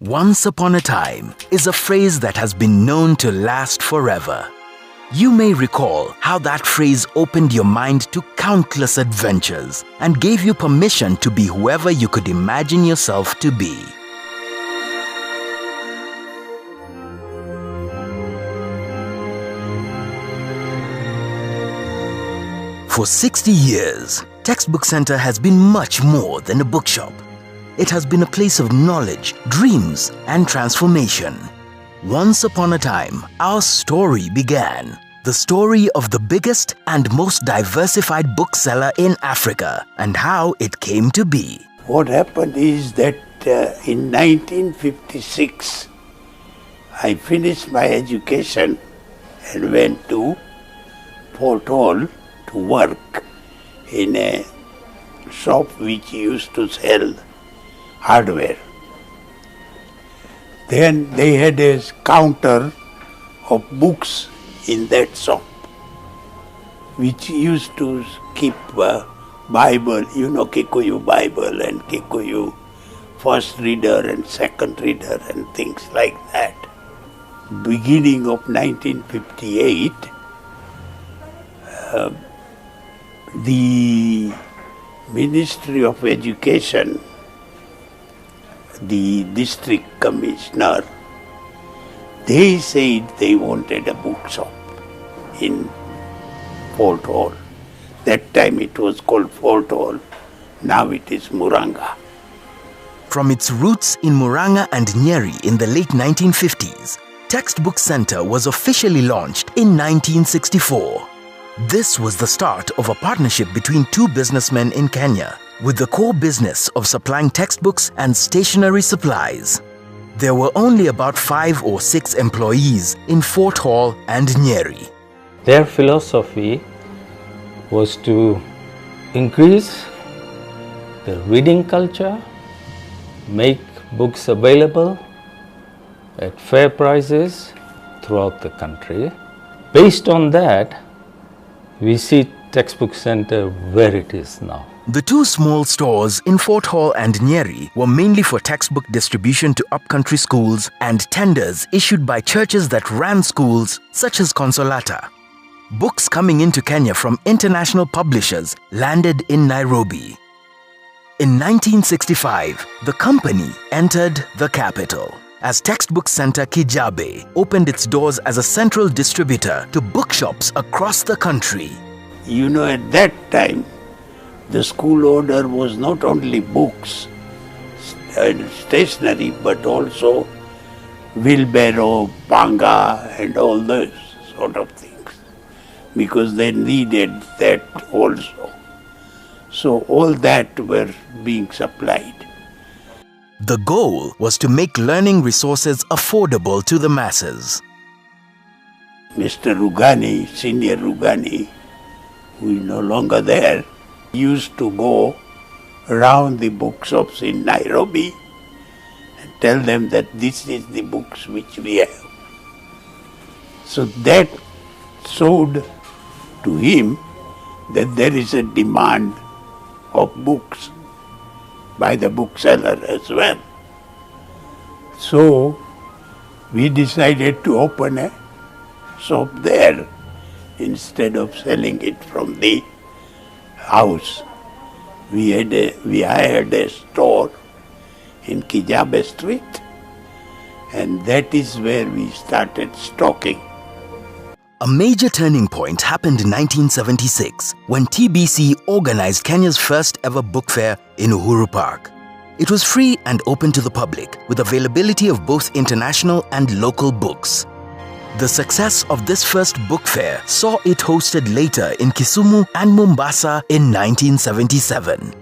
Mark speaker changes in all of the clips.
Speaker 1: Once upon a time is a phrase that has been known to last forever. You may recall how that phrase opened your mind to countless adventures and gave you permission to be whoever you could imagine yourself to be. For 60 years, Textbook Center has been much more than a bookshop. It has been a place of knowledge, dreams, and transformation. Once upon a time, our story began. The story of the biggest and most diversified bookseller in Africa and how it came to be.
Speaker 2: What happened is that in 1956, I finished my education and went to Port Hall to work in a shop which used to sell hardware. Then they had a counter of books in that shop, which used to keep Bible, Kikuyu Bible and Kikuyu first reader and second reader and things like that. Beginning of 1958, the Ministry of Education, the district commissioner, they said they wanted a bookshop in Fort Hall. That time it was called Fort Hall, now it is Muranga.
Speaker 1: From its roots in Muranga and Nyeri in the late 1950s, Textbook Center was officially launched in 1964. This was the start of a partnership between two businessmen in Kenya, with the core business of supplying textbooks and stationery supplies. There were only about 5 or 6 employees in Fort Hall and Nyeri.
Speaker 3: Their philosophy was to increase the reading culture, make books available at fair prices throughout the country. Based on that, we see Textbook Center where it is now.
Speaker 1: The two small stores in Fort Hall and Nyeri were mainly for textbook distribution to upcountry schools and tenders issued by churches that ran schools such as Consolata. Books coming into Kenya from international publishers landed in Nairobi. In 1965, the company entered the capital as Textbook Center Kijabe opened its doors as a central distributor to bookshops across the country.
Speaker 2: At that time, the school order was not only books and stationery, but also wheelbarrow, panga, and all those sort of things, because they needed that also. So all that were being supplied.
Speaker 1: The goal was to make learning resources affordable to the masses.
Speaker 2: Mr. Rugani, Senior Rugani, who is no longer there, used to go around the bookshops in Nairobi and tell them that this is the books which we have. So that showed to him that there is a demand of books by the bookseller as well. So we decided to open a shop there instead of selling it from the house. We hired a store in Kijabe Street, and that is where we started stocking.
Speaker 1: A major turning point happened in 1976 when TBC organized Kenya's first ever book fair in Uhuru Park. It was free and open to the public, with availability of both international and local books. The success of this first book fair saw it hosted later in Kisumu and Mombasa in 1977.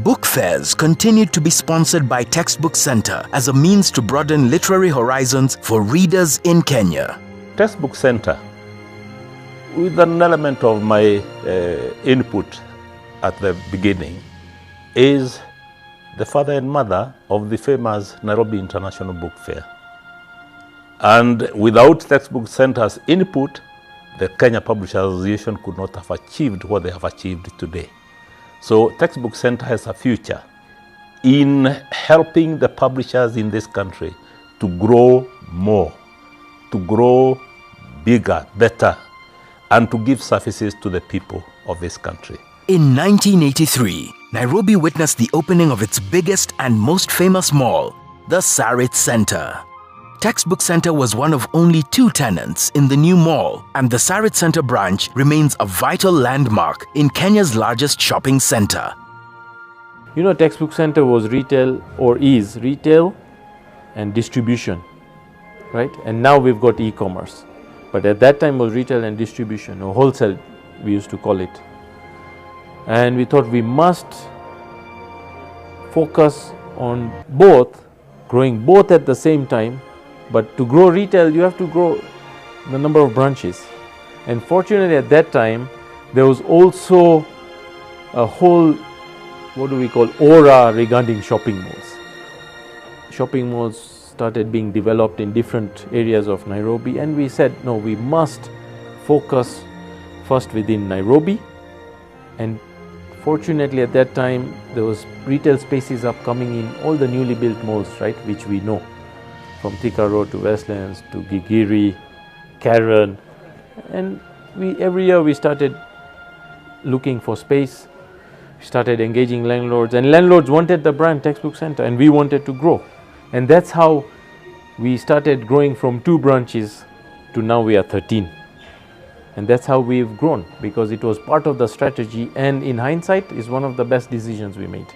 Speaker 1: Book fairs continued to be sponsored by Textbook Center as a means to broaden literary horizons for readers in Kenya.
Speaker 4: Textbook Center, with an element of my input at the beginning, is the father and mother of the famous Nairobi International Book Fair. And without Textbook Center's input, the Kenya Publishers Association could not have achieved what they have achieved today. So Textbook Center has a future in helping the publishers in this country to grow more, to grow bigger, better, and to give services to the people of this country.
Speaker 1: In 1983, Nairobi witnessed the opening of its biggest and most famous mall, the Sarit Center. Textbook Center was one of only 2 tenants in the new mall, and the Sarit Center branch remains a vital landmark in Kenya's largest shopping center.
Speaker 3: You know, Textbook Center was retail, or is retail and distribution, right? And now we've got e-commerce. But at that time was retail and distribution, or wholesale we used to call it. And we thought we must focus on both, growing both at the same time. But to grow retail, you have to grow the number of branches. And fortunately at that time, there was also a whole, what do we call, aura regarding shopping malls. Shopping malls started being developed in different areas of Nairobi, and we said, no, we must focus first within Nairobi. And fortunately at that time, there was retail spaces upcoming in all the newly built malls, right, which we know. From Thika Road to Westlands to Gigiri, Karen, and every year we started looking for space. We started engaging landlords, and landlords wanted the brand Textbook Center, and we wanted to grow. And that's how we started growing from 2 branches to now we are 13. And that's how we've grown, because it was part of the strategy, and in hindsight is one of the best decisions we made.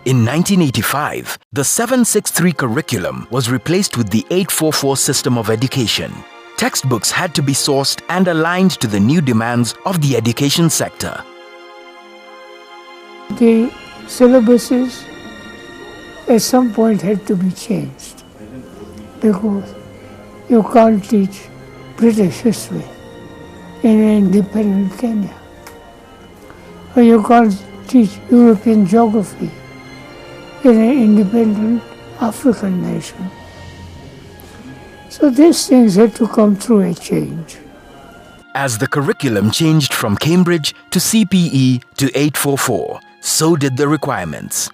Speaker 1: In 1985, the 763 curriculum was replaced with the 844 system of education. Textbooks had to be sourced and aligned to the new demands of the education sector.
Speaker 5: The syllabuses at some point had to be changed, because you can't teach British history in an independent Kenya, or you can't teach European geography in an independent African nation. So these things had to come through a change.
Speaker 1: As the curriculum changed from Cambridge to CPE to 844, so did the requirements.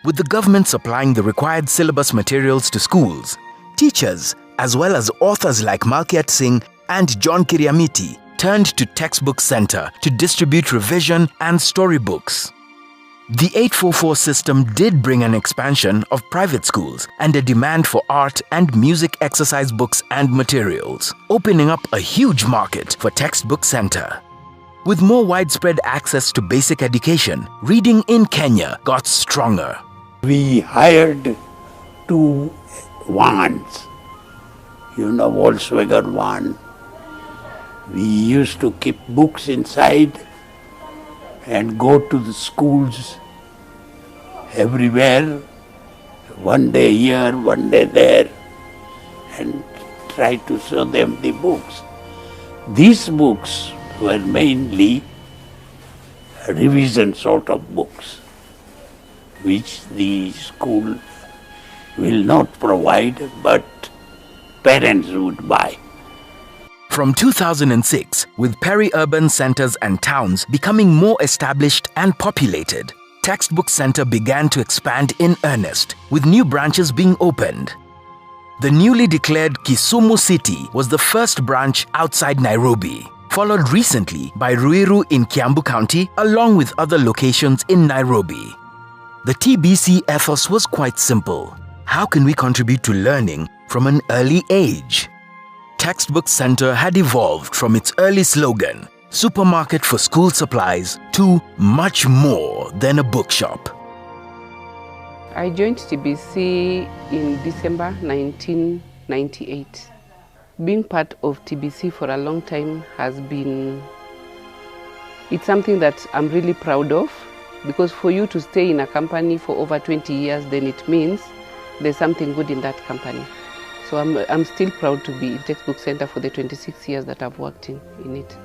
Speaker 1: With the government supplying the required syllabus materials to schools, teachers, as well as authors like Malkiat Singh and John Kiriamiti, turned to Textbook Center to distribute revision and storybooks. The 844 system did bring an expansion of private schools and a demand for art and music exercise books and materials, opening up a huge market for Textbook Center. With more widespread access to basic education, reading in Kenya got stronger.
Speaker 2: We hired 2 vans, Volkswagen van. We used to keep books inside and go to the schools everywhere, one day here, one day there, and try to show them the books. These books were mainly revision sort of books, which the school will not provide, but parents would buy.
Speaker 1: From 2006, with peri-urban centers and towns becoming more established and populated, Textbook Center began to expand in earnest, with new branches being opened. The newly declared Kisumu City was the first branch outside Nairobi, followed recently by Ruiru in Kiambu County, along with other locations in Nairobi. The TBC ethos was quite simple. How can we contribute to learning from an early age? Textbook Center had evolved from its early slogan, supermarket for school supplies, to much more than a bookshop.
Speaker 6: I joined TBC in December 1998. Being part of TBC for a long time it's something that I'm really proud of, because for you to stay in a company for over 20 years, then it means there's something good in that company. So I'm still proud to be in Textbook Center for the 26 years that I've worked in it.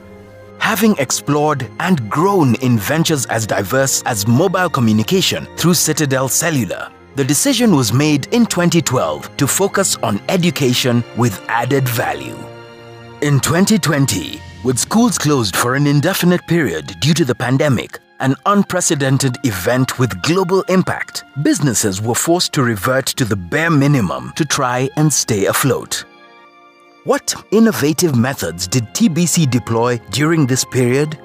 Speaker 1: Having explored and grown in ventures as diverse as mobile communication through Citadel Cellular, the decision was made in 2012 to focus on education with added value. In 2020, with schools closed for an indefinite period due to the pandemic, an unprecedented event with global impact, businesses were forced to revert to the bare minimum to try and stay afloat. What innovative methods did TBC deploy during this period?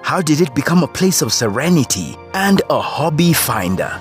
Speaker 1: How did it become a place of serenity and a hobby finder?